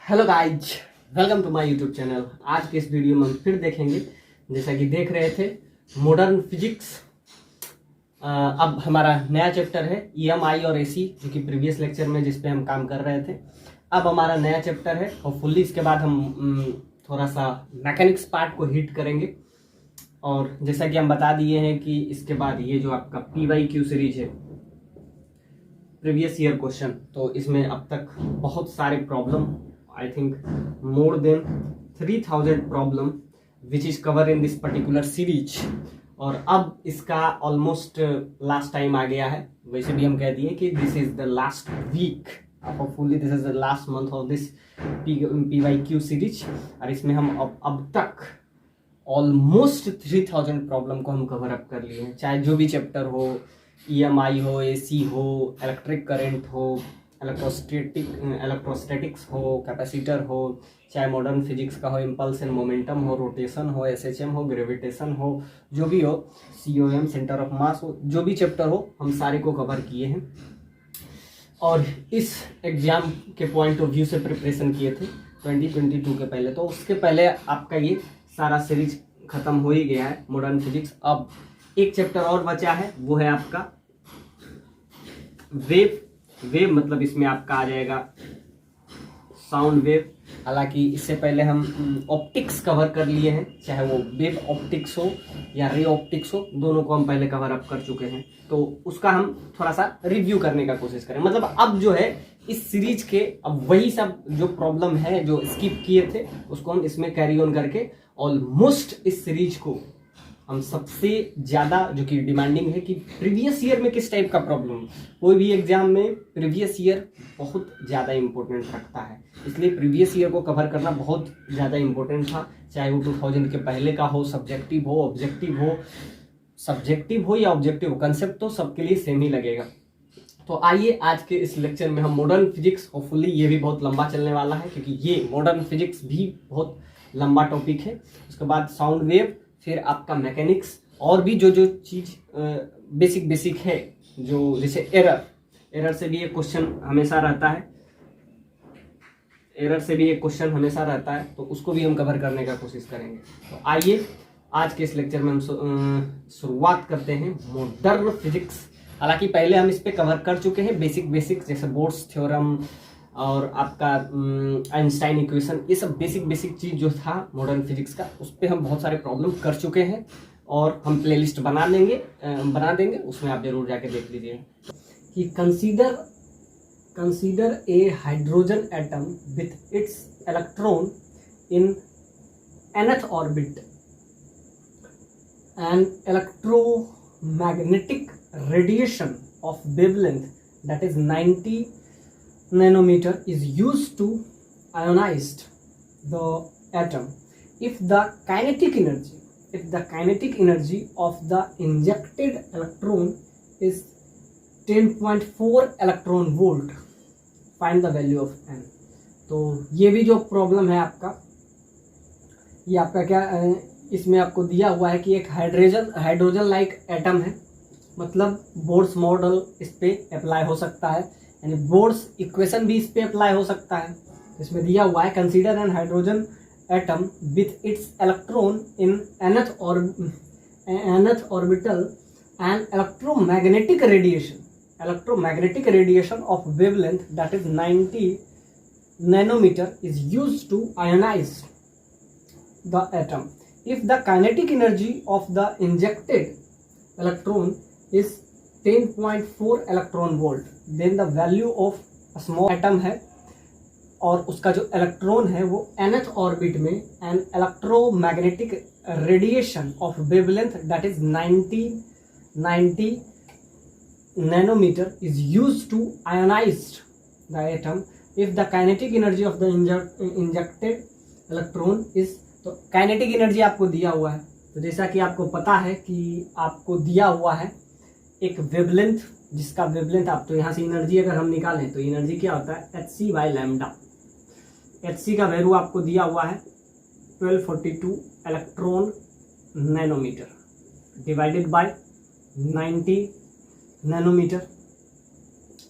Hello guys, welcome to my YouTube channel. आज के इस वीडियो में हम फिर देखेंगे, जैसा कि देख रहे थे, मॉडर्न फिजिक्स। अब हमारा नया चैप्टर है ईएमआई और एसी, जो कि प्रीवियस लेक्चर में जिस पे हम काम कर रहे थे। अब हमारा नया चैप्टर है और फुल्ली इसके बाद हम थोड़ा सा मैकेनिक्स पार्ट को हिट करेंगे। और जैसा कि हम बता दिए हैं कि इसके बाद ये जो आपका PYQ सीरीज है, प्रीवियस ईयर क्वेश्चन, तो इसमें अब तक बहुत सारे problem, I think more than 3000 problem which is covered in this particular series। और अब इसका ऑलमोस्ट लास्ट टाइम आ गया है। वैसे भी हम कह दिए कि this is the last week, hopefully this is the last month of this PYQ series. और इसमें हम अब तक ऑलमोस्ट 3000 प्रॉब्लम को हम कवर अप कर लिए हैं, चाहे जो भी चैप्टर हो, EMI हो, AC हो, इलेक्ट्रिक करंट हो, इलेक्ट्रोस्टैटिक्स हो, कैपेसिटर हो, चाहे मॉडर्न फिजिक्स का हो, इम्पल्स एंड मोमेंटम हो, रोटेशन हो, SHM हो, ग्रेविटेशन हो, जो भी हो, COM सेंटर ऑफ मास हो, जो भी चैप्टर हो, हम सारे को कवर किए हैं। और इस एग्जाम के पॉइंट ऑफ व्यू से प्रिपरेशन किए थे 2022 के पहले। तो उसके पहले आपका ये सारा सीरीज खत्म हो ही गया है मॉडर्न फिजिक्स। अब एक चैप्टर और बचा है, वो है आपका वेव मतलब इसमें आपका आ जाएगा साउंड वेव। हालांकि इससे पहले हम ऑप्टिक्स कवर कर लिए हैं, चाहे वो वेव ऑप्टिक्स हो या रे ऑप्टिक्स हो, दोनों को हम पहले कवर अप कर चुके हैं। तो उसका हम थोड़ा सा रिव्यू करने का कोशिश करें। मतलब अब जो है इस सीरीज के अब वही सब जो प्रॉब्लम है जो स्किप किए थे, उसको हम इसमें कैरी ऑन करके ऑलमोस्ट इस सीरीज को हम सबसे ज़्यादा, जो कि डिमांडिंग है कि प्रीवियस ईयर में किस टाइप का प्रॉब्लम, कोई भी एग्जाम में प्रीवियस ईयर बहुत ज़्यादा इंपॉर्टेंट रखता है, इसलिए प्रीवियस ईयर को कवर करना बहुत ज़्यादा इंपॉर्टेंट था। चाहे वो 2000 के पहले का हो, सब्जेक्टिव हो, या ऑब्जेक्टिव हो, कंसेप्ट तो सबके लिए सेम ही लगेगा। तो आइए आज के इस लेक्चर में हम मॉडर्न फिजिक्स, होपफुली ये भी बहुत लंबा चलने वाला है क्योंकि ये मॉडर्न फिजिक्स भी बहुत लंबा टॉपिक है। उसके बाद साउंड वेव, फिर आपका मैकेनिक्स, और भी जो चीज़ बेसिक है, जो जैसे एरर से भी एक क्वेश्चन हमेशा रहता है, तो उसको भी हम कवर करने का कोशिश करेंगे। तो आइए आज के इस लेक्चर में हम शुरुआत करते हैं मॉडर्न फिजिक्स। हालांकि पहले हम इस पे कवर कर चुके हैं बेसिक जैसे बोर्ड्स थ्योरम और आपका आइंस्टाइन इक्वेशन, ये सब बेसिक चीज़ जो था मॉडर्न फिजिक्स का, उस पर हम बहुत सारे प्रॉब्लम कर चुके हैं और हम प्लेलिस्ट बना देंगे, उसमें आप जरूर जाके देख लीजिए। कि consider a hydrogen atom with its electron in nth orbit, an electromagnetic radiation of wavelength that is 90 nanometer is used to ionize the atom if the kinetic energy of the injected electron is 10.4 electron volt, find the value of n। तो ये भी जो problem है आपका, ये आपका क्या, इसमें आपको दिया हुआ है कि एक हाइड्रोजन लाइक एटम है, मतलब बोर्ड्स मॉडल इस पे अप्लाई हो सकता है, यानी बोर्ड्स इक्वेशन भी इस पे अप्लाई हो सकता है। इसमें दिया हुआ है consider N hydrogen atom with its electron in nth orbital and electromagnetic radiation of wavelength that is 90 nanometer is used to ionize the atom if the kinetic energy of the injected electron is 10.4 electron volt, then the value of a small atom है और उसका जो electron है वो nth orbit में an electromagnetic radiation of wavelength that is 90 nanometer is used to ionize the atom if the kinetic energy of the injected electron is। तो kinetic energy आपको दिया हुआ है, तो जैसा कि आपको पता है कि आपको दिया हुआ है एक वेवलेंथ, जिसका वेवलेंथ आप, तो यहाँ से एनर्जी अगर हम निकालें तो एनर्जी क्या होता है hc/λ। hc का वैल्यू आपको दिया हुआ है 1242 electron nanometre divided by 90 nanometre.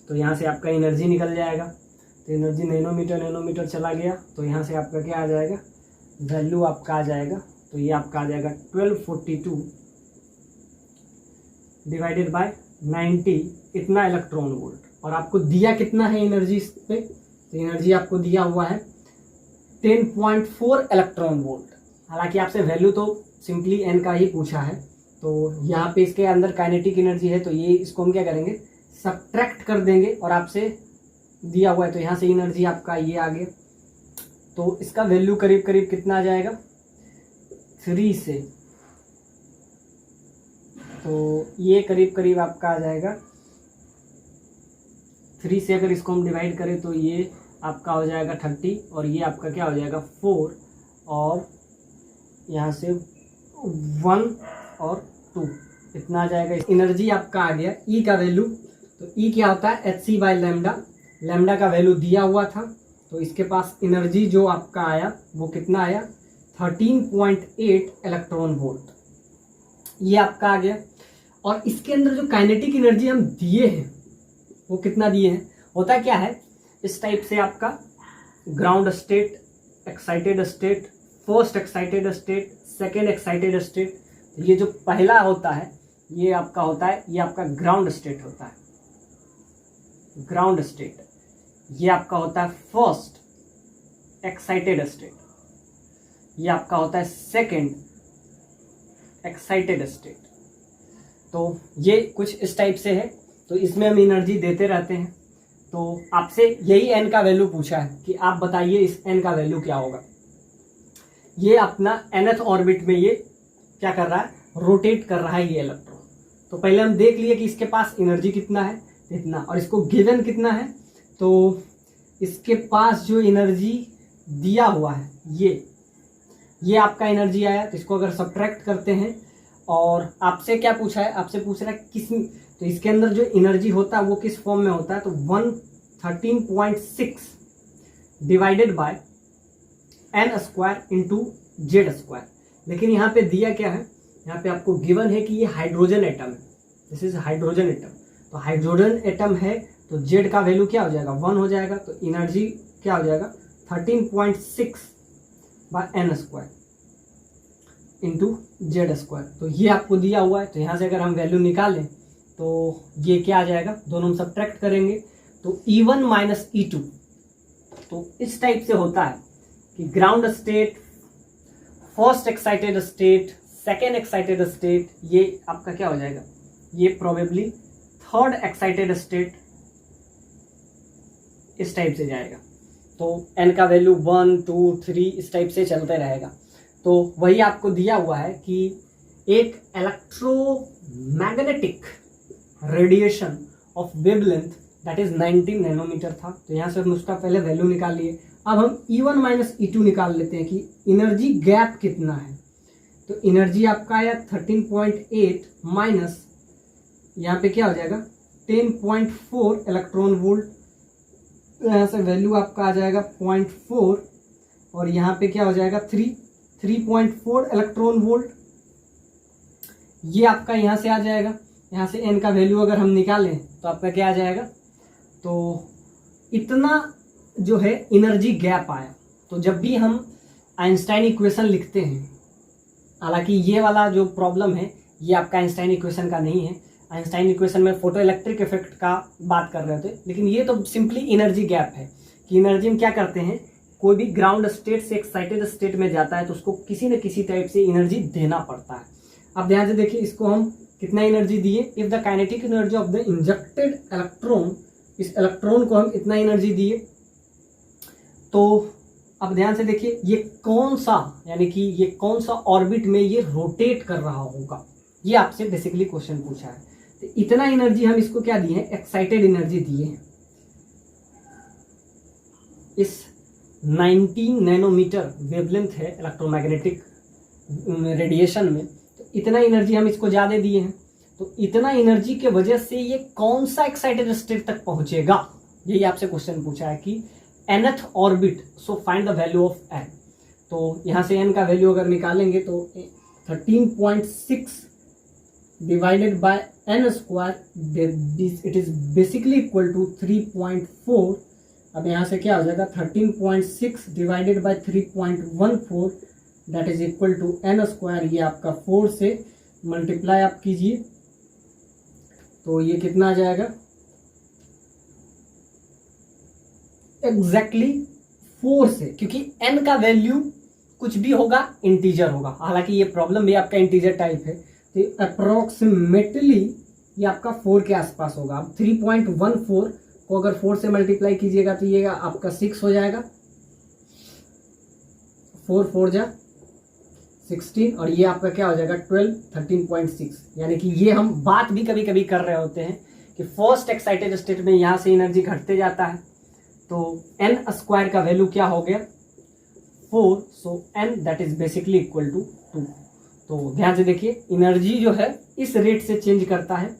तो यहाँ से आपका एनर्जी निकल जाएगा तो एनर्जी नैनोमीटर चला गया, तो यहाँ से आपका क्या आ जाएगा, वैल्यू आपका आ जाएगा, तो ये आपका आ जाएगा 1242 डिवाइडेड बाय 90 इतना इलेक्ट्रॉन वोल्ट। और आपको दिया कितना है एनर्जी इस पे, तो एनर्जी आपको दिया हुआ है 10.4 इलेक्ट्रॉन वोल्ट। हालांकि आपसे वैल्यू तो सिंपली एन का ही पूछा है, तो यहाँ पे इसके अंदर काइनेटिक एनर्जी है, तो ये इसको हम क्या करेंगे, सब्ट्रैक्ट कर देंगे, और आपसे दिया हुआ है तो यहाँ से एनर्जी आपका ये आ गया, तो इसका वैल्यू करीब करीब कितना आ जाएगा 3 से, तो ये करीब करीब आपका आ जाएगा 3 से, अगर इसको हम डिवाइड करें तो ये आपका हो जाएगा 30, और ये आपका क्या हो जाएगा 4, और यहाँ से 1 और 2 इतना आ जाएगा। एनर्जी आपका आ गया ई का वैल्यू, तो ई क्या होता है hc बाई लैम्डा, लैम्डा का वैल्यू दिया हुआ था, तो इसके पास एनर्जी जो आपका आया वो कितना आया 13.8 इलेक्ट्रॉन वोल्ट, ये आपका आ गया। और इसके अंदर जो काइनेटिक एनर्जी हम दिए हैं वो कितना दिए हैं, होता क्या है इस टाइप से, आपका ground state, excited state, first excited state, second excited state, ये जो पहला होता है ये आपका होता है, ये आपका ग्राउंड स्टेट होता है, ग्राउंड स्टेट, ये आपका होता है फर्स्ट एक्साइटेड स्टेट, ये आपका होता है सेकेंड एक्साइटेड स्टेट। तो ये कुछ इस टाइप से है, तो इसमें हम एनर्जी देते रहते हैं। तो आपसे यही एन का वैल्यू पूछा है कि आप बताइए इस एन का वैल्यू क्या होगा। ये अपना nth ऑर्बिट में ये क्या कर रहा है, रोटेट कर रहा है ये इलेक्ट्रॉन। तो पहले हम देख लिए कि इसके पास एनर्जी कितना है, इतना, और इसको गिवन कितना है, तो इसके पास जो एनर्जी दिया हुआ है ये आपका एनर्जी आया। तो इसको अगर सब्ट्रैक्ट करते हैं, और आपसे क्या पूछा है, आपसे पूछ रहा है किस, तो इसके अंदर जो एनर्जी होता है वो किस फॉर्म में होता है, तो 113.6 divided by n square into Z square. लेकिन यहाँ पे दिया क्या है, यहाँ पे आपको गिवन है कि ये हाइड्रोजन एटम है, दिस इज हाइड्रोजन एटम। तो हाइड्रोजन एटम है तो जेड का वैल्यू क्या हो जाएगा 1 हो जाएगा, तो एनर्जी क्या हो जाएगा 13.6 by n square into Z square. तो ये आपको दिया हुआ है, तो यहाँ से अगर हम वैल्यू निकालें तो ये क्या आ जाएगा, दोनों हम सब्ट्रैक्ट करेंगे तो E1 माइनस E2। तो इस टाइप से होता है कि ground state, first excited state, second excited state, ये आपका क्या हो जाएगा, ये प्रोबेबली थर्ड एक्साइटेड स्टेट, इस टाइप से जाएगा। तो एन का वैल्यू 1 2 3 इस टाइप से चलते रहेगा। तो वही आपको दिया हुआ है कि एक electromagnetic radiation of wavelength that is 19 nanometre था। तो यहाँ से हम उसका पहले वैल्यू निकाल लिए। अब हम E1 माइनस E2 निकाल लेते हैं कि एनर्जी गैप कितना है। तो एनर्जी आपका आया 13.8 माइनस यहाँ पे क्या हो जाएगा 10.4 इलेक्ट्रॉन वोल्ट। यहाँ से वैल्यू आपका आ जाएगा 0.4 और यहाँ पे क्या हो जाएगा 3.4 इलेक्ट्रॉन वोल्ट। ये आपका यहाँ से आ जाएगा। यहाँ से n का वैल्यू अगर हम निकालें तो आपका क्या आ जाएगा, तो इतना जो है एनर्जी गैप आया। तो जब भी हम आइंस्टाइन इक्वेशन लिखते हैं, हालांकि ये वाला जो प्रॉब्लम है ये आपका आइंस्टाइन इक्वेशन का नहीं है। आइंस्टाइन इक्वेशन में फोटो इलेक्ट्रिक इफेक्ट का बात कर रहे थे, लेकिन ये तो सिंपली एनर्जी गैप है कि एनर्जी में क्या करते हैं, कोई भी ग्राउंड स्टेट से एक्साइटेड स्टेट में जाता है तो उसको किसी न किसी टाइप से एनर्जी देना पड़ता है। अब ध्यान से देखिए, इसको हम कितना एनर्जी दिए, if the kinetic energy of the injected electron, इस इलेक्ट्रॉन को हम इतना एनर्जी दिए। तो अब ध्यान से देखिए ये कौन सा, यानी कि ये कौन सा ऑर्बिट में ये रोटेट कर रहा होगा, ये आपसे बेसिकली क्वेश्चन पूछा है। तो इतना एनर्जी हम इसको क्या दिए हैं, एक्साइटेड एनर्जी दिए हैं। इस 19 नैनोमीटर वेवलेंथ है इलेक्ट्रोमैग्नेटिक रेडिएशन में, तो इतना एनर्जी हम इसको ज़्यादा दिए हैं। तो इतना एनर्जी के वजह से ये कौन सा एक्साइटेड स्टेट तक पहुंचेगा, यही आपसे क्वेश्चन पूछा है कि nth orbit, so find the value of n। तो यहाँ से n का वैल्यू अगर निकालेंगे तो 13.6 divided by n square, it is basically equal to 3.4 अब यहाँ से क्या हो जाएगा 13.6 divided by 3.14 that is equal to n²। ये आपका 4 से मल्टीप्लाई आप कीजिए तो ये कितना आ जाएगा एग्जैक्टली 4 से, क्योंकि n का वैल्यू कुछ भी होगा इंटीजर होगा। हालांकि ये प्रॉब्लम भी आपका इंटीजर टाइप है, तो अप्रोक्सीमेटली ये आपका 4 के आसपास होगा। अब 3.14 को अगर 4 से मल्टीप्लाई कीजिएगा तो ये आपका 6 हो जाएगा, 4 4 जा 16 और ये आपका क्या हो जाएगा 12 13.6। यानी कि ये हम बात भी कभी कभी कर रहे होते हैं कि फर्स्ट एक्साइटेड स्टेट में यहाँ से एनर्जी घटते जाता है, तो n² का वैल्यू क्या हो गया 4, so n that is basically equal to 2। तो ध्यान से देखिए एनर्जी जो है इस रेट से चेंज करता है।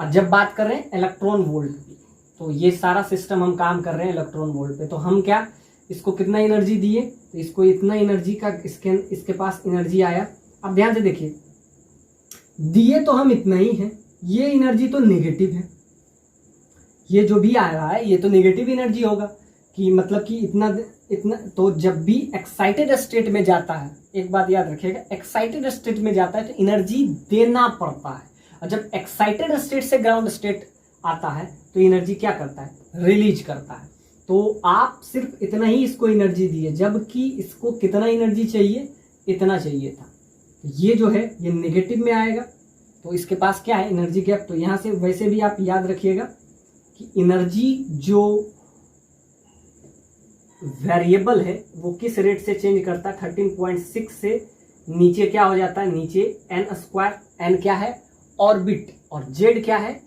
अब जब बात कर रहे हैं इलेक्ट्रॉन वोल्ट की, तो ये सारा सिस्टम हम काम कर रहे हैं इलेक्ट्रॉन वोल्ट पे, तो हम क्या इसको कितना एनर्जी दिए, तो इसको इतना एनर्जी का इसके पास एनर्जी आया। अब ध्यान से देखिए दिए तो हम इतना ही है, ये एनर्जी तो नेगेटिव है, ये जो भी आ रहा है ये तो नेगेटिव एनर्जी होगा कि मतलब कि इतना इतना। तो जब भी एक्साइटेड स्टेट में जाता है, एक बात याद रखिएगा, एक्साइटेड स्टेट में जाता है तो एनर्जी देना पड़ता है, और जब एक्साइटेड स्टेट से ग्राउंड स्टेट आता है तो एनर्जी क्या करता है रिलीज करता है। तो आप सिर्फ इतना ही इसको एनर्जी दिए, जबकि इसको कितना एनर्जी चाहिए इतना चाहिए था। ये जो है ये नेगेटिव में आएगा, तो इसके पास क्या है एनर्जी गैप। तो यहां से वैसे भी आप याद रखिएगा कि एनर्जी जो वेरिएबल है वो किस रेट से चेंज करता है 13.6 से नीचे क्या हो जाता है, नीचे n²। n क्या है ऑर्बिट, और z क्या है,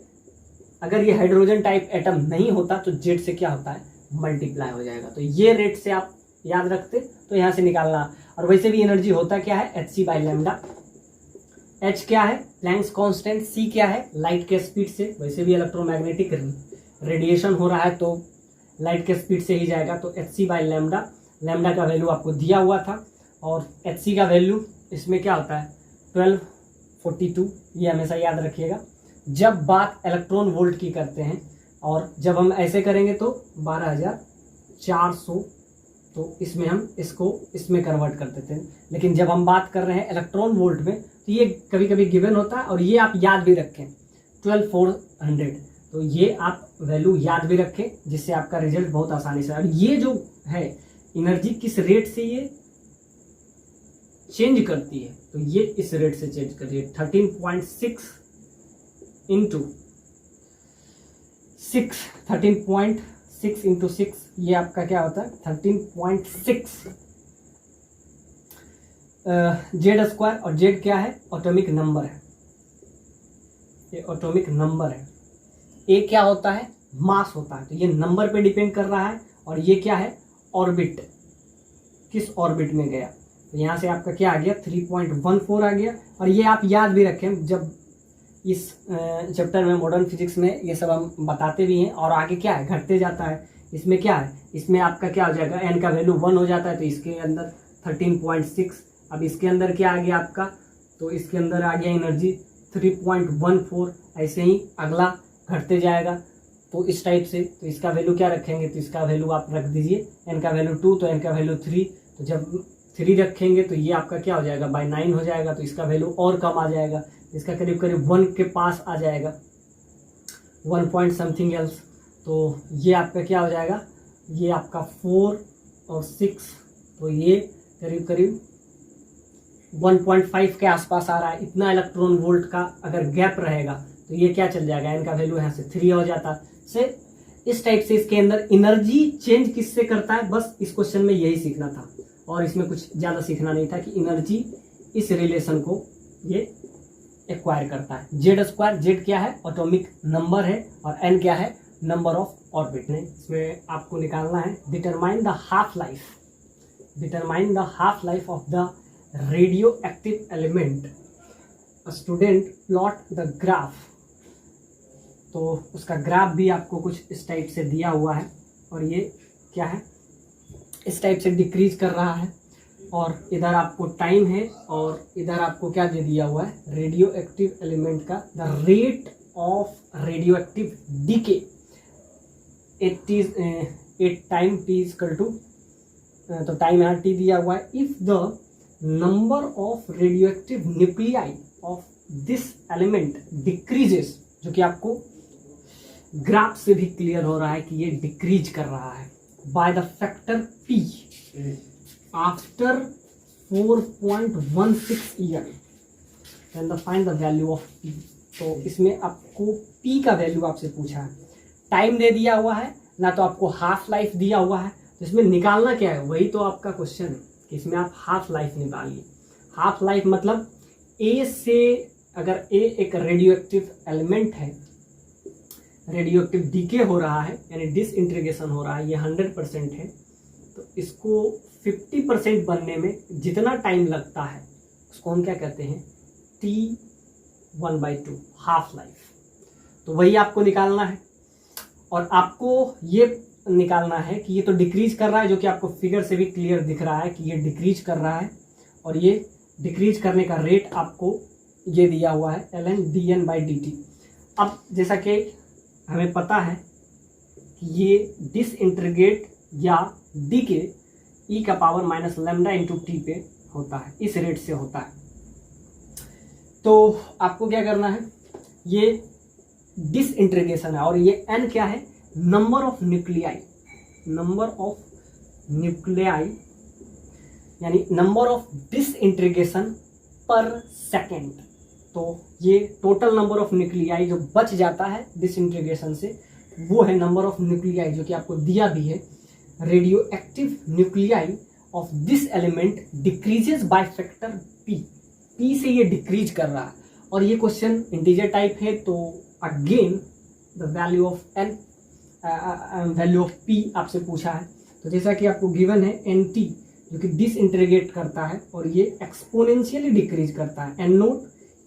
अगर ये हाइड्रोजन टाइप एटम नहीं होता तो z से क्या होता है मल्टीप्लाई हो जाएगा। तो ये रेट से आप याद रखते तो यहां से निकालना। और वैसे भी एनर्जी होता क्या है hc/λ। h क्या है प्लैंक्स कांस्टेंट, c क्या है लाइट के स्पीड से, वैसे भी इलेक्ट्रोमैग्नेटिक रेडिएशन हो रहा है तो लाइट के स्पीड से ही जाएगा। तो hc/λ, लैम्डा का वैल्यू आपको दिया हुआ था, और hc का वैल्यू इसमें क्या होता है 1242। ये हमेशा याद रखिएगा जब बात इलेक्ट्रॉन वोल्ट की करते हैं, और जब हम ऐसे करेंगे तो 12400, तो इसमें हम इसको इसमें कन्वर्ट कर देते हैं। लेकिन जब हम बात कर रहे हैं इलेक्ट्रॉन वोल्ट में तो ये कभी कभी गिवन होता है, और ये आप याद भी रखें 12400, तो ये आप वैल्यू याद भी रखें जिससे आपका रिजल्ट बहुत आसानी से। और ये जो है एनर्जी किस रेट से ये चेंज करती है, तो ये इस रेट से चेंज करती है 13.6 इंटू 6, 13.6 इंटू 6, ये आपका क्या होता है 13.6 z²। और z क्या है एटॉमिक नंबर है, ये एटॉमिक नंबर है। ए क्या होता है मास होता है, तो ये नंबर पे डिपेंड कर रहा है। और ये क्या है ऑर्बिट, किस ऑर्बिट में गया, तो यहाँ से आपका क्या आ गया 3.14 आ गया। और ये आप याद भी रखें, जब इस चैप्टर में मॉडर्न फिजिक्स में ये सब हम बताते भी हैं। और आगे क्या है घटते जाता है, इसमें क्या है, इसमें आपका क्या हो जाएगा n का वैल्यू 1 हो जाता है, तो इसके अंदर 13.6। अब इसके अंदर क्या आ गया आपका, तो इसके अंदर आ गया एनर्जी 3.14। ऐसे ही अगला घटते जाएगा तो इस टाइप से। तो इसका वैल्यू क्या रखेंगे, तो इसका वैल्यू आप रख दीजिए n का वैल्यू 2, तो n का वैल्यू 3। तो जब 3 रखेंगे तो ये आपका क्या हो जाएगा बाय 9 हो जाएगा, तो इसका वैल्यू और कम आ जाएगा, इसका करीब करीब 1 के पास आ जाएगा, 1 पॉइंट समथिंग एल्स। तो ये आपका क्या हो जाएगा, ये आपका 4 और 6, तो ये करीब करीब 1.5 के आसपास आ रहा है। इतना इलेक्ट्रॉन वोल्ट का अगर गैप रहेगा तो ये क्या चल जाएगा, इनका वैल्यू यहाँ से 3 हो जाता से। इस टाइप से इसके अंदर एनर्जी चेंज किससे करता है, बस इस क्वेश्चन में यही सीखना था, और इसमें कुछ ज़्यादा सीखना नहीं था कि एनर्जी इस रिलेशन को ये एक्वायर करता है। z², z क्या है एटॉमिक नंबर है, और n क्या है नंबर ऑफ ऑर्बिट। इसमें आपको निकालना है determine the half life, determine the half life of the radio active element. Student plot the graph, तो उसका ग्राफ भी आपको कुछ इस टाइप से दिया हुआ है, और ये क्या है इस टाइप से डिक्रीज कर रहा है, और इधर आपको टाइम है, और इधर आपको क्या दे दिया हुआ है रेडियो एक्टिव एलिमेंट का the rate of radioactive decay. 8 time T equal to, तो टाइम यहाँ टी दिया हुआ है। If the number of radioactive nuclei of this element decreases, जो कि आपको ग्राफ से भी क्लियर हो रहा है कि ये डिक्रीज कर रहा है by the factor P after 4.16 year, then the find the value of P. तो इसमें आपको पी का वैल्यू आपसे पूछा है, टाइम दे दिया हुआ है ना, तो आपको हाफ लाइफ दिया हुआ है, तो इसमें निकालना क्या है, वही तो आपका क्वेश्चन है कि इसमें आप हाफ लाइफ निकालिए। हाफ लाइफ मतलब ए से, अगर ए एक रेडियोएक्टिव एलिमेंट है, रेडियोएक्टिव डीके हो रहा है यानी डिसइंटीग्रेशन हो रहा है, ये 100% है, तो इसको 50% बनने में जितना टाइम लगता है उसको हम क्या कहते हैं, T1/2 हाफ लाइफ। तो वही आपको निकालना है और आपको ये निकालना है कि ये तो डिक्रीज कर रहा है, जो कि आपको फिगर से भी क्लियर दिख रहा है कि ये डिक्रीज कर रहा है, और ये डिक्रीज करने का रेट आपको ये दिया हुआ है ln dN/dt। अब जैसा कि हमें पता है कि ये डिसइंटीग्रेट या डीके e का power minus lambda into T पे होता है, इस रेट से होता है। तो आपको क्या करना है, ये डिसइंटीग्रेशन है और ये n क्या है, number of nuclei, number of nuclei यानी number of disintegration per second. तो ये टोटल नंबर ऑफ न्यूक्लियाई जो बच जाता है डिसइंटीग्रेशन से, वो है नंबर ऑफ न्यूक्लियाई, जो कि आपको दिया भी है। Radio active nuclei of this element decreases by factor P, P से ये डिक्रीज कर रहा है, और ये क्वेश्चन इंटीजर टाइप है, तो again the value of N, value of P आपसे पूछा है। तो जैसा कि आपको गिवन है एन टी, जो कि डिसइंटीग्रेट करता है और ये एक्सपोनेंशियली डिक्रीज करता है, एन नोट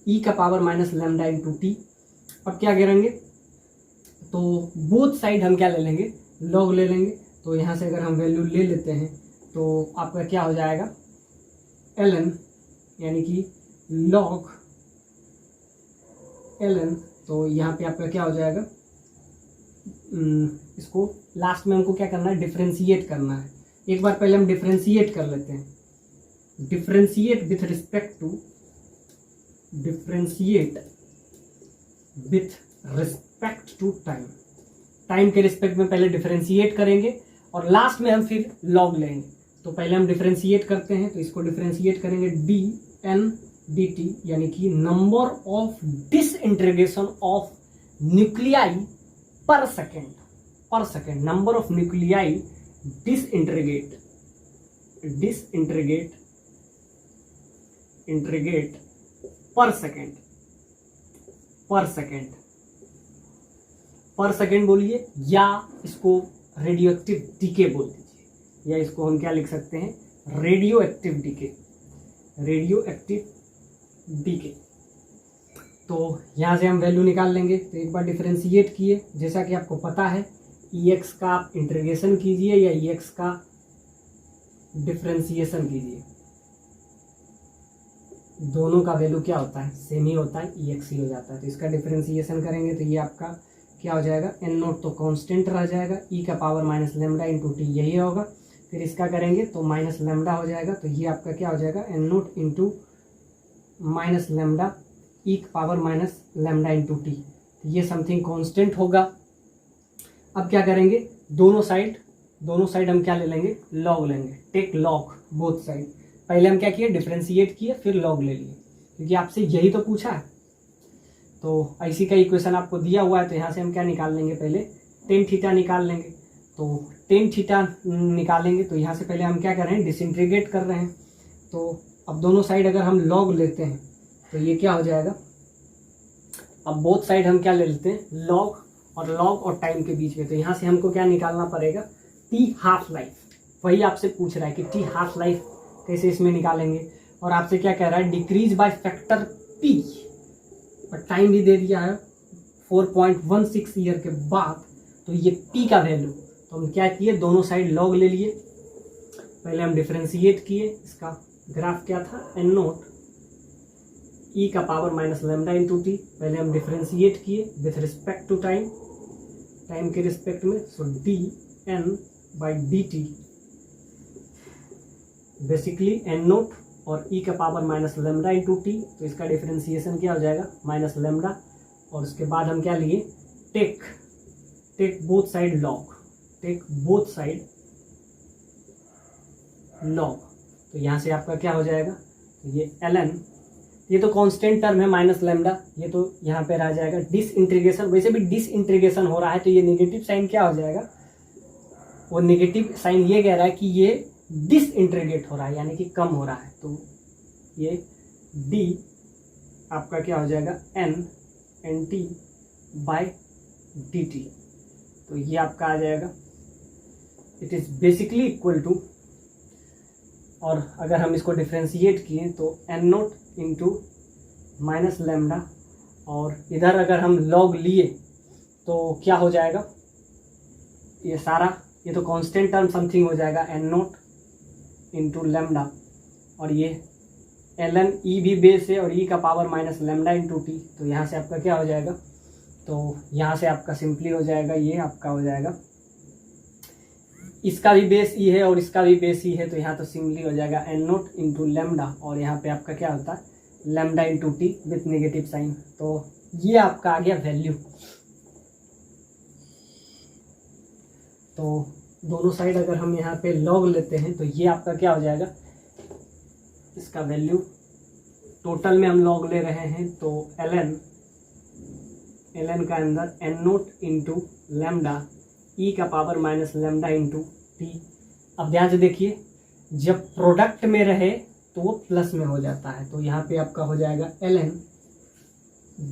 ई का power minus lambda into T. अब क्या करेंगे, तो बोथ साइड हम क्या ले लेंगे, लॉग ले लेंगे। तो यहाँ से अगर हम वैल्यू ले लेते हैं तो आपका क्या हो जाएगा, ln यानी कि लॉग ln, तो यहाँ पे आपका क्या हो जाएगा, इसको लास्ट में हमको क्या करना है, डिफ्रेंशिएट करना है। एक बार पहले हम डिफ्रेंशिएट कर लेते हैं, differentiate with respect to, differentiate with respect to time, time के रिस्पेक्ट में पहले डिफ्रेंशिएट करेंगे और लास्ट में हम फिर लॉग लेंगे। तो पहले हम डिफ्रेंशिएट करते हैं, तो इसको डिफ्रेंशिएट करेंगे dN/dt यानी कि number of disintegration of nuclei पर सेकेंड, पर second number of nuclei disintegrate पर सेकेंड, पर सेकेंड, पर सेकेंड बोलिए, या इसको रेडियो एक्टिव डीके बोल दीजिए, या इसको हम क्या लिख सकते हैं, radioactive decay, radioactive decay. तो यहाँ से हम वैल्यू निकाल लेंगे। तो एक बार डिफरेंशिएट किए, जैसा कि आपको पता है EX का आप इंटीग्रेशन कीजिए या EX का डिफरेंशिएशन कीजिए, दोनों का वैल्यू क्या होता है, सेम ही होता है, EX ही हो जाता है। तो इसका डिफरेंशिएशन करेंगे तो ये आपका क्या हो जाएगा, एन नोट तो कांस्टेंट रह जाएगा, ई का power minus lambda into T, यही होगा। फिर इसका करेंगे तो माइनस लैम्डा हो जाएगा, तो ये आपका क्या हो जाएगा, N naught into minus lambda e का power minus lambda into T, तो ये समथिंग कांस्टेंट होगा। अब क्या करेंगे, दोनों साइड हम क्या ले लेंगे, लॉग लेंगे, टेक लॉग बोथ साइड। पहले हम क्या किए, डिफरेंशिएट किए, फिर लॉग ले लिए, क्योंकि आपसे यही तो पूछा है। तो ऐसी का इक्वेशन आपको दिया हुआ है, तो यहाँ से हम क्या निकाल लेंगे, पहले टेन थीटा निकाल लेंगे। तो टेन थीटा निकालेंगे, तो यहाँ से पहले हम क्या कर रहे हैं, डिसइंटीग्रेट कर रहे हैं। तो अब दोनों साइड अगर हम लॉग लेते हैं तो ये क्या हो जाएगा, अब बोथ साइड हम क्या ले लेते हैं, लॉग, और लॉग और टाइम के बीच में। तो यहाँ से हमको क्या निकालना पड़ेगा, टी हाफ लाइफ। वही आपसे पूछ रहा है कि टी हाफ लाइफ कैसे इसमें निकालेंगे, और आपसे क्या कह रहा है, डिक्रीज बाय फैक्टर पी, और टाइम भी दे दिया है 4.16 ईयर के बाद। तो ये पी का वैल्यू, तो हम क्या किए, दोनों साइड लॉग ले लिए। पहले हम डिफरेंशिएट किए, इसका ग्राफ क्या था, एन नोट ई का power minus lambda into T. पहले हम डिफरेंशिएट किए with respect to time, time के रिस्पेक्ट में, so D N by D T basically N naught और ई का power minus lambda into T, तो इसका डिफरेंशिएशन क्या हो जाएगा माइनस लेमडा, और उसके बाद हम क्या लिए take both side log, take both side log, तो यहाँ से आपका क्या हो जाएगा, तो ये ln, ये तो कांस्टेंट टर्म है माइनस लेमडा, ये तो यहाँ पे रह जाएगा डिसइंटीग्रेशन, वैसे भी डिसइंटीग्रेशन हो रहा है तो ये नेगेटिव साइन क्या हो जाएगा, वो नेगेटिव साइन ये कह रहा है कि ये डिसइंटीग्रेट हो रहा है यानी कि कम हो रहा है, तो ये d आपका क्या हो जाएगा N T by D T, तो ये आपका आ जाएगा it is basically equal to, और अगर हम इसको डिफ्रेंशिएट किए तो N naught into minus lambda, और इधर अगर हम लॉग लिए तो क्या हो जाएगा, ये सारा ये तो कांस्टेंट टर्म समथिंग हो जाएगा एन नोट इंटू लेमडा, और ये ln ई भी बेस है और ई का power minus lambda into T, तो यहाँ से आपका क्या हो जाएगा, तो यहाँ से आपका सिंपली हो जाएगा, ये आपका हो जाएगा, इसका भी बेस ई है और इसका भी बेस ई है, तो यहाँ तो सिंपली हो जाएगा एन नोट इंटू लेमडा, और यहाँ पे आपका क्या होता है lambda into T with negative sign, तो ये आपका आ गया वैल्यू। तो दोनों साइड अगर हम यहाँ पे लॉग लेते हैं तो ये आपका क्या हो जाएगा, इसका वैल्यू टोटल में हम लॉग ले रहे हैं तो ln का अंदर एन नोट इंटू लेमडा ई का power minus lambda into T. अब ध्यान से देखिए, जब प्रोडक्ट में रहे तो वो प्लस में हो जाता है, तो यहाँ पे आपका हो जाएगा ln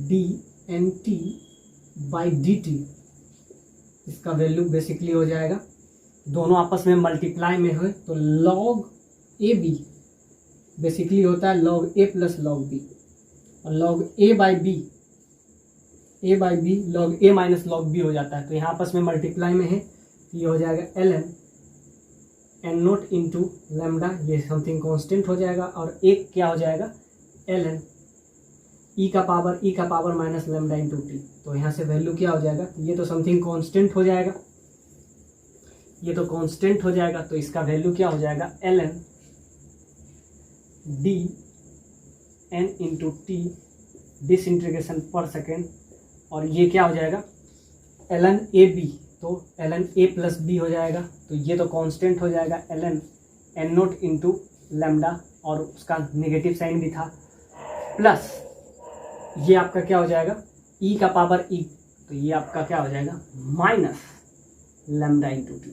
D N T by D T, इसका वैल्यू बेसिकली हो जाएगा, दोनों आपस में मल्टीप्लाई में हो तो लॉग ए बी बेसिकली होता है log A plus log B, और log A by B log A minus log B हो जाता है, तो यहाँ आपस में मल्टीप्लाई में है, ये हो जाएगा ln N naught into lambda, ये समथिंग कांस्टेंट हो जाएगा, और एक क्या हो जाएगा ln ई का power minus lambda into T, तो यहाँ से वैल्यू क्या हो जाएगा, ये तो समथिंग कांस्टेंट हो जाएगा, ये तो कांस्टेंट हो जाएगा, तो इसका वैल्यू क्या हो जाएगा ln D N into T disintegration per second, और ये क्या हो जाएगा ln ए बी, तो ln ए प्लस बी हो जाएगा, तो ये तो कांस्टेंट हो जाएगा ln N naught into lambda, और उसका नेगेटिव साइन भी था, प्लस ये आपका क्या हो जाएगा ई का पावर ई, तो ये आपका क्या हो जाएगा माइनस लेमडा इंटू टी,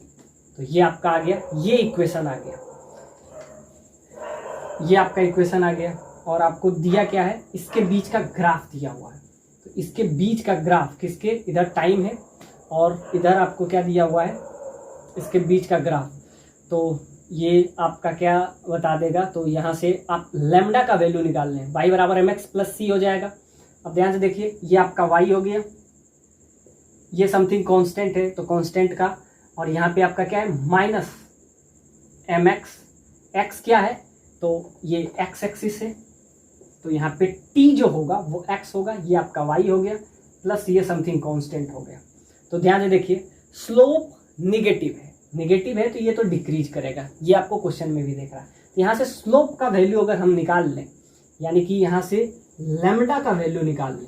तो ये आपका आ गया, ये इक्वेशन आ गया, ये आपका इक्वेशन आ गया। और आपको दिया क्या है, इसके बीच का ग्राफ दिया हुआ है, तो इसके बीच का ग्राफ किसके, इधर टाइम है और इधर आपको क्या दिया हुआ है, इसके बीच का ग्राफ, तो ये आपका क्या बता देगा, तो यहाँ से आप लेमडा का वैल्यू निकाल लें, y बराबर एम एक्स प्लस सी हो जाएगा। अब ध्यान से देखिए, ये आपका y हो गया, ये समथिंग कांस्टेंट है तो कांस्टेंट का, और यहाँ पे आपका क्या है माइनस एम एक्स, एक्स क्या है तो ये एक्स एक्सिस है, तो यहाँ पे t जो होगा वो x होगा, ये आपका y हो गया, प्लस ये समथिंग कांस्टेंट हो गया। तो ध्यान से देखिए, स्लोप नेगेटिव है तो ये तो डिक्रीज करेगा, ये आपको क्वेश्चन में भी देख रहा है। तो यहाँ से स्लोप का वैल्यू अगर हम निकाल लें, यानी कि यहाँ से लेमडा का वैल्यू निकाल लें,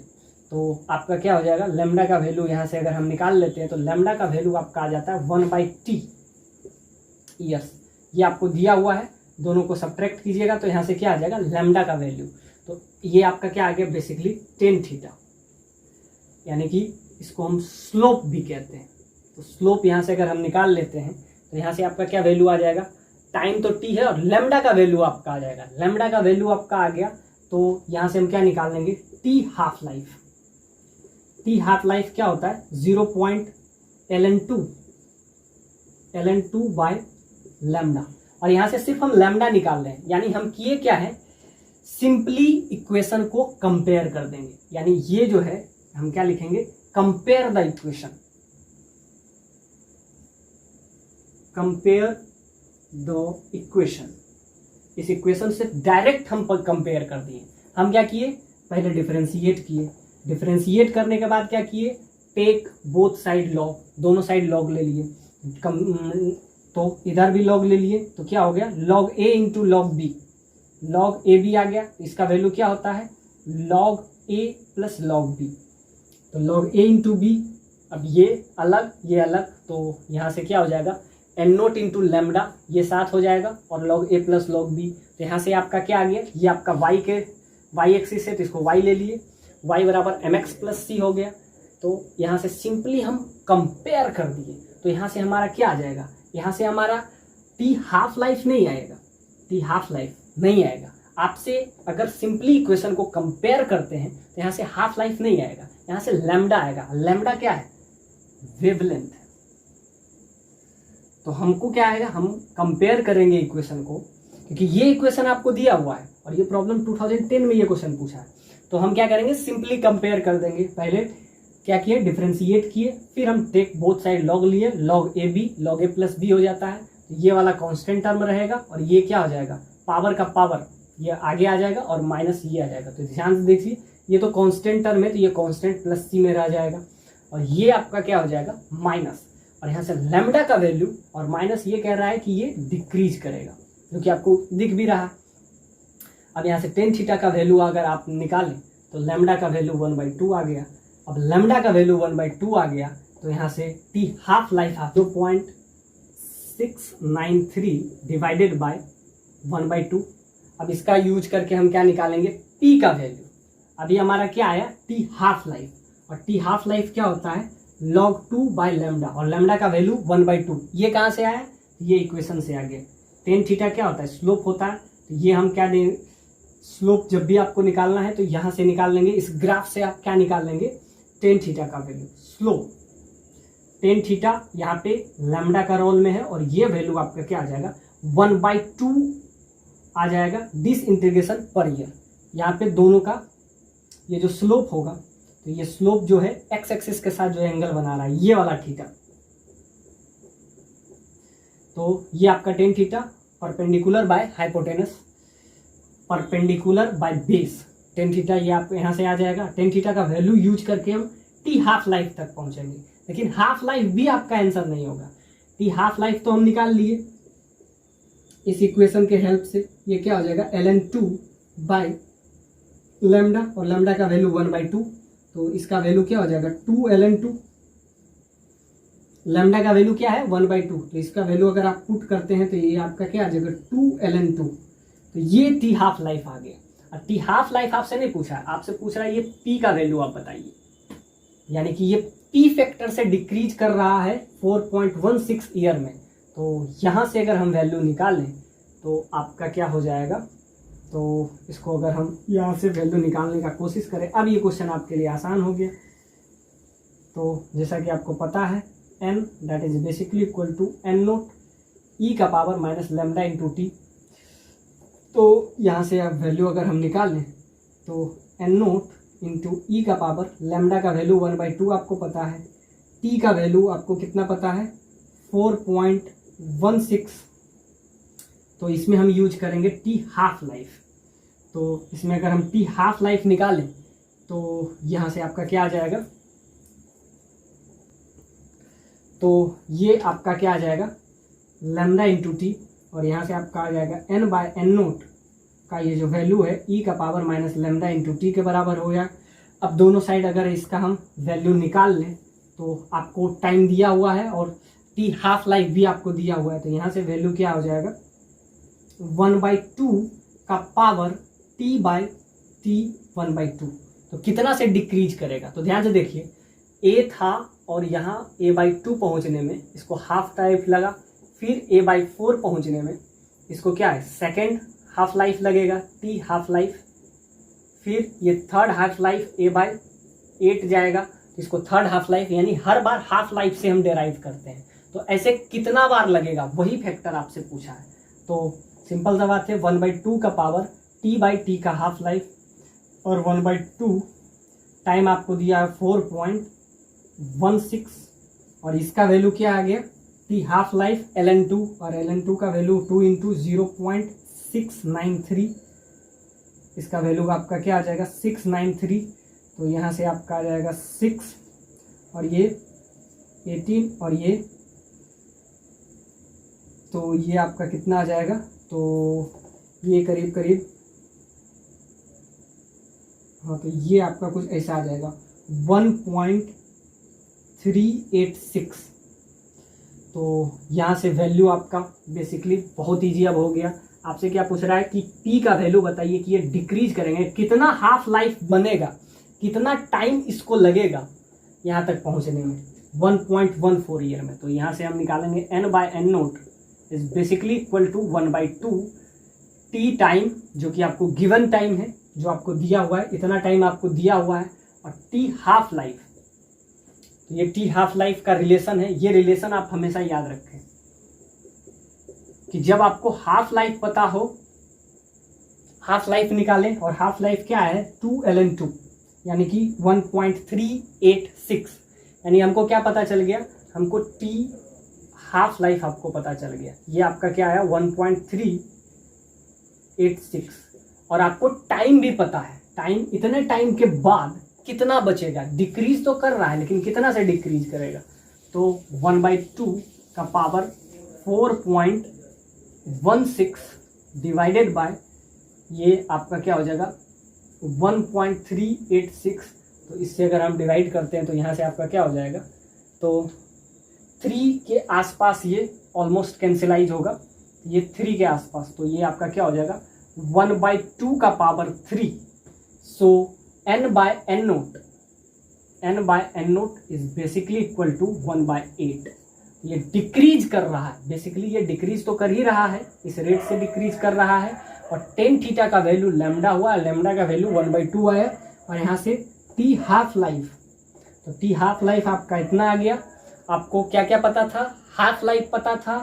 तो आपका क्या हो जाएगा, लेमडा का वैल्यू यहाँ से अगर हम निकाल लेते हैं तो लेमडा का वैल्यू आपका आ जाता है 1/t। यस, ये आपको दिया हुआ है, दोनों को सब्ट्रैक्ट कीजिएगा तो यहाँ से क्या आ जाएगा लेमडा का वैल्यू, तो ये आपका क्या आ गया बेसिकली tan थीटा, यानी कि इसको हम स्लोप भी कहते हैं। तो स्लोप यहाँ से अगर हम निकाल लेते हैं तो यहाँ से आपका क्या वैल्यू आ जाएगा, टाइम तो t है और लेमडा का वैल्यू आपका आ जाएगा, लेमडा का वैल्यू आपका आ गया, तो यहाँ से हम क्या निकाल लेंगे t हाफ लाइफ क्या होता है 0.ln2 बाय लेमडा, और यहाँ से सिर्फ हम लेमडा निकाल रहे हैं, यानी हम किए क्या है, सिंपली इक्वेशन को कंपेयर कर देंगे, यानी ये जो है हम क्या लिखेंगे, कंपेयर द इक्वेशन, इस इक्वेशन से डायरेक्ट हम कंपेयर कर दिए। हम क्या किए, पहले डिफरेंशिएट किए, डिफरेंशिएट करने के बाद क्या किए, टेक बोथ साइड लॉग, दोनों साइड लॉग ले लिए, तो इधर भी लॉग ले लिए, तो क्या हो गया log A into log B, log A B आ गया, इसका वैल्यू क्या होता है log A plus log B, तो लॉग ए इंटू बी, अब ये अलग, तो यहाँ से क्या हो जाएगा एन नोट इंटू लेमडा, ये 7 हो जाएगा, और log A plus log B, तो यहाँ से आपका क्या आ गया, ये आपका वाई एक्सिस है तो इसको वाई ले लिए, वाई बराबर एम एक्स प्लस सी हो गया, तो यहाँ से सिंपली हम कंपेयर कर दिए, तो यहाँ से हमारा क्या आ जाएगा, यहाँ से हमारा टी हाफ लाइफ नहीं आएगा, टी हाफ लाइफ नहीं आएगा, आपसे अगर सिंपली इक्वेशन को कंपेयर करते हैं तो यहाँ से हाफ लाइफ नहीं आएगा, यहाँ से लैम्डा आएगा, लैम्डा क्या है वेवलेंथ है, तो हमको क्या आएगा, हम कंपेयर करेंगे इक्वेशन को, क्योंकि ये इक्वेशन आपको दिया हुआ है और ये प्रॉब्लम 2010 में ये क्वेश्चन पूछा है, तो हम क्या करेंगे सिंपली कंपेयर कर देंगे, पहले क्या किए डिफरेंशिएट किए, फिर हम टेक बोथ साइड लॉग लिए, log A B, log A plus B हो जाता है, तो ये वाला कांस्टेंट टर्म रहेगा और ये क्या हो जाएगा पावर का पावर ये आगे आ जाएगा और माइनस ये आ जाएगा, तो ध्यान से देखिए ये तो कांस्टेंट टर्म है, तो ये कांस्टेंट प्लस सी में रह जाएगा, और ये आपका क्या हो जाएगा माइनस, और यहाँ से लैम्डा का वैल्यू और माइनस ये कह रहा है कि ये डिक्रीज करेगा, जो कि आपको दिख भी रहा है। अब यहाँ से टेन थीटा का वैल्यू अगर आप निकालें तो लैम्डा का वैल्यू 1/2 आ गया, अब लैम्डा का वैल्यू 1/2 आ गया, तो यहाँ से T half life 0.693 divided by 1/2, अब इसका यूज करके हम क्या निकालेंगे पी का वैल्यू, अभी हमारा क्या आया टी हाफ लाइफ, और टी हाफ लाइफ क्या होता है log 2 बाय लैम्डा, और लैम्डा का वैल्यू 1/2, ये कहाँ से आया ये इक्वेशन से आ गया, टेन थीटा क्या होता है स्लोप होता है, तो ये हम क्या दें स्लोप जब भी आपको निकालना है तो यहाँ से निकाल लेंगे, इस ग्राफ से आप क्या निकाल लेंगे टेन थीटा का वैल्यू, स्लोप टेन थीटा यहाँ पे लैम्डा का रोल में है, और ये वैल्यू आपका क्या आ जाएगा 1/2 आ जाएगा दिस इंटीग्रेशन पर ईयर, यहाँ पे दोनों का ये जो स्लोप होगा, तो ये स्लोप जो है एक्स एक्सिस के साथ जो एंगल बना रहा है ये वाला थीटा, तो ये आपका tan theta perpendicular by hypotenuse, perpendicular by base, tan theta ये आप यहाँ से आ जाएगा, टेन थीटा का वैल्यू यूज करके हम टी हाफ लाइफ तक पहुंचेंगे, लेकिन हाफ लाइफ भी आपका आंसर नहीं होगा, टी हाफ लाइफ तो हम निकाल लिए इस इक्वेशन के हेल्प से, ये क्या हो जाएगा ln2 बाय लैम्डा, और लैम्डा का वैल्यू 1/2, तो इसका वैल्यू क्या हो जाएगा 2 ln2, लैम्डा का वैल्यू क्या है 1/2, तो इसका वैल्यू अगर आप पुट करते हैं तो ये आपका क्या आ जाएगा 2 ln2, तो ये टी हाफ लाइफ आ गया, और टी हाफ लाइफ आपसे नहीं पूछा है, आपसे पूछ रहा है ये पी का वैल्यू आप बताइए, यानी कि ये पी फैक्टर से डिक्रीज कर रहा है 4.16 ईयर में, तो यहाँ से अगर हम वैल्यू निकालें तो आपका क्या हो जाएगा, तो इसको अगर हम यहाँ से वैल्यू निकालने का कोशिश करें, अब ये क्वेश्चन आपके लिए आसान हो गया, तो जैसा कि आपको पता है n that is basically equal to n naught e का power minus lambda into T, तो यहाँ से आप वैल्यू अगर हम निकालें तो n नोट इंटू ई का पावर लैम्डा का वैल्यू 1/2 आपको पता है, टी का वैल्यू आपको कितना पता है 4.16, तो इसमें हम यूज करेंगे टी हाफ लाइफ, तो इसमें अगर हम टी हाफ लाइफ निकालें तो यहाँ से आपका क्या आ जाएगा, तो ये आपका क्या आ जाएगा लैम्डा इंटू टी, और यहाँ से आपका आ जाएगा n बाय n नोट का ये जो वैल्यू है ई का power minus lambda into T के बराबर हो गया। अब दोनों साइड अगर इसका हम वैल्यू निकाल लें तो आपको टाइम दिया हुआ है और टी हाफ लाइफ भी आपको दिया हुआ है, तो यहाँ से वैल्यू क्या हो जाएगा 1/2 का पावर टी बाय टी 1/2, तो कितना से डिक्रीज करेगा, तो ध्यान से देखिए ए था और यहाँ a/2 पहुँचने में इसको हाफ टाइप लगा, फिर a/4 पहुँचने में इसको क्या है सेकेंड हाफ लाइफ लगेगा टी हाफ लाइफ, फिर ये थर्ड हाफ लाइफ a/8 जाएगा, इसको थर्ड हाफ लाइफ, यानी हर बार हाफ लाइफ से हम डेराइव करते हैं, तो ऐसे कितना बार लगेगा वही फैक्टर आपसे पूछा है, तो सिंपल सा बात है 1/2 का पावर टी बाई टी का हाफ लाइफ, और 1/2 टाइम आपको दिया है 4.16, और इसका वैल्यू क्या आ गया टी हाफ लाइफ ln2, और ln2 का वैल्यू 2 इंटू 0.693, इसका वैल्यू आपका क्या आ जाएगा 693, तो यहाँ से आपका आ जाएगा 6 और ये 18 और ये, तो ये आपका कितना आ जाएगा, तो ये करीब करीब, हाँ तो ये आपका कुछ ऐसा आ जाएगा 1.386। तो यहाँ से वैल्यू आपका बेसिकली बहुत ईजी अब हो गया। आपसे क्या पूछ रहा है कि पी का वैल्यू बताइए कि ये डिक्रीज करेंगे, कितना हाफ लाइफ बनेगा, कितना टाइम इसको लगेगा यहाँ तक पहुँचने में 1.14 ईयर में। तो यहाँ से हम निकालेंगे n by N naught is basically equal to 1/2 T time, जो कि आपको गिवन टाइम है, जो आपको दिया हुआ है, इतना टाइम आपको दिया हुआ है, और टी हाफ लाइफ। तो ये टी हाफ लाइफ का रिलेशन है। ये रिलेशन आप हमेशा याद रखें कि जब आपको हाफ लाइफ पता हो, हाफ लाइफ निकालें, और हाफ लाइफ क्या है 2ln2 यानी कि 1.386, यानी हमको क्या पता चल गया, हमको टी हाफ लाइफ आपको पता चल गया। ये आपका क्या है 1.386, और आपको टाइम भी पता है, टाइम इतने टाइम के बाद कितना बचेगा, डिक्रीज तो कर रहा है लेकिन कितना से डिक्रीज करेगा, तो 1/2 का पावर 4.16 डिवाइडेड बाय ये आपका क्या हो जाएगा 1.386। तो इससे अगर हम डिवाइड करते हैं तो यहाँ से आपका क्या हो जाएगा, तो 3 के आसपास ये ऑलमोस्ट कैंसिलाइज होगा, ये 3 के आसपास, तो ये आपका क्या हो जाएगा 1/2 का power 3। So n by N naught is basically equal to 1/8। ये डिक्रीज कर रहा है, बेसिकली ये डिक्रीज तो कर ही रहा है, इस रेट से डिक्रीज कर रहा है, और टेन थीटा का वैल्यू लैम्डा हुआ, लैम्डा का वैल्यू 1/2 आया, और यहाँ से टी हाफ लाइफ, तो टी हाफ लाइफ आपका इतना आ गया। आपको क्या क्या पता था, हाफ लाइफ पता था,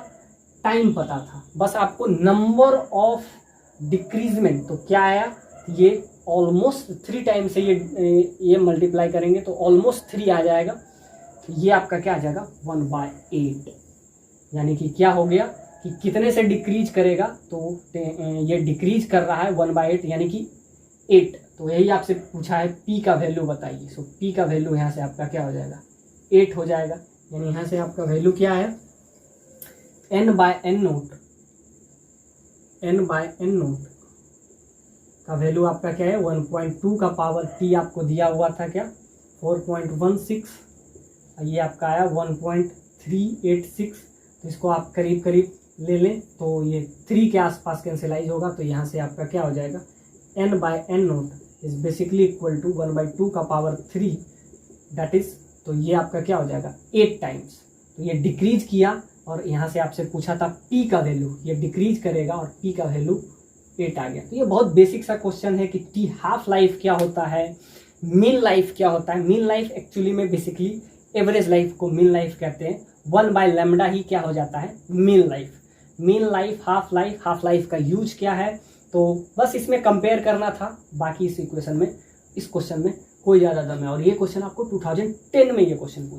टाइम पता था, बस आपको नंबर ऑफ डिक्रीजमेंट, तो क्या आया, ये ऑलमोस्ट 3 टाइम से ये मल्टीप्लाई करेंगे तो ऑलमोस्ट 3 आ जाएगा। ये आपका क्या आ जाएगा 1/8, यानी कि क्या हो गया कि कितने से डिक्रीज करेगा, तो ये डिक्रीज कर रहा है 1/8 यानी कि 8। तो यही आपसे पूछा है पी का वैल्यू बताइए। सो पी का वैल्यू यहाँ से आपका क्या हो जाएगा 8 हो जाएगा, यानी यहाँ से आपका वैल्यू क्या है n बाय एन नोट का वैल्यू आपका क्या है 1.2 का पावर टी आपको दिया हुआ था क्या 4.16, ये आपका आया 1.386। तो इसको आप करीब करीब ले लें तो ये 3 के आसपास कैंसिलाइज होगा, तो यहाँ से आपका क्या हो जाएगा n by N naught is basically equal to 1/2 का पावर 3 दैट इज, तो ये आपका क्या हो जाएगा 8 टाइम्स। तो ये डिक्रीज किया, और यहाँ से आपसे पूछा था p का वैल्यू, ये डिक्रीज करेगा और p का वैल्यू 8 आ गया। तो ये बहुत बेसिक सा क्वेश्चन है कि टी हाफ लाइफ क्या होता है, मीन लाइफ क्या होता है। मीन लाइफ एक्चुअली में बेसिकली एवरेज लाइफ को मीन लाइफ कहते हैं, 1/λ ही क्या हो जाता है mean life. Mean life, half life का यूज क्या है, तो बस इसमें कंपेयर करना था, बाकी इस इक्वेशन में, इस क्वेश्चन में कोई ज़्यादा दम है। और ये क्वेश्चन आपको 2010 में ये क्वेश्चन पूछा।